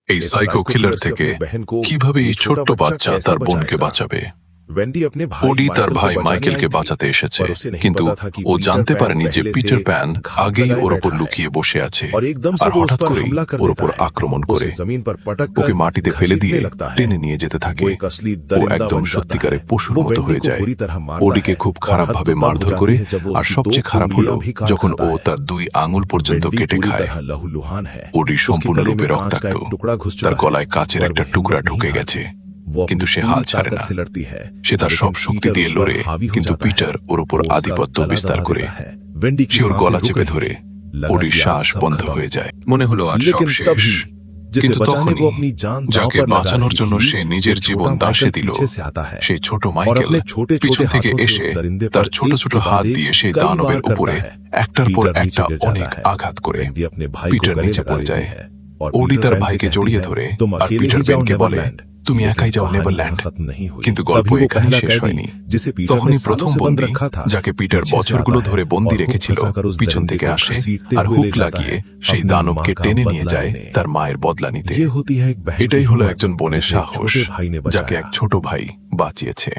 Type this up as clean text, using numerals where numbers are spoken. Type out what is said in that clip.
এই সাইকো কিলার থেকে কিভাবে এই ছোট্ট বাচ্চা তার বোনকে বাঁচাবে। ওডি তার ভাই মাইকেলকে বাঁচাতে এসেছে, কিন্তু ও জানতে পারেনি যে পিটার প্যান আগেই ওর ওপর লুকিয়ে বসে আছে আর হঠাৎ করে ওর ওপর আক্রমণ করে ওকে মাটিতে ফেলে দিয়ে টেনে নিয়ে যেতে থাকে। ও একদম সত্যিকারে পশুর মতো হয়ে যায়। ওডিকে খুব খারাপভাবে মারধর করে, আর সবচেয়ে খারাপ হলো যখন ও তার 2 আঙুল পর্যন্ত কেটে খায়। ওডি সম্পূর্ণরূপে রক্তাক্ত, তার গলায় কাচের একটা টুকরা ঢুকে গেছে, কিন্তু সে হাল ছাড়ে না। সে তার সব শক্তি দিয়ে লড়ে, কিন্তু পিটার ওর উপর আধিপত্য বিস্তার করে। সে ওর গলা চেপে ধরে, ওডির শ্বাস বন্ধ হয়ে যায়। মনে হলো আজ সব শেষ, কিন্তু তখনই যাকে বাঁচানোর জন্য সে নিজের জীবন দাসে দিল, সেই ছোট মাইকেল পিছন থেকে এসে তার ছোট ছোট হাত দিয়ে সেই দানবের উপরে একটার পর একটা অনেক আঘাত করে পিটার নিচে পড়ে যায়। ওডি তার ভাইকে জড়িয়ে ধরে আর পিটার প্যানকে বলে, তুমি একাই যাও নেভারল্যান্ড। কিন্তু গল্প এখানে শেষ হয়নি। তখনই প্রথম বন্দী, যাকে পিটার বছরগুলো ধরে বন্দী রেখেছিল, পিছন থেকে আসে আর হুক লাগিয়ে সেই দানবকে টেনে নিয়ে যায় তার মায়ের বদলা নিতে। এটাই হলো একজন বোনের সাহস, যাকে এক ছোট ভাই বাঁচিয়েছে।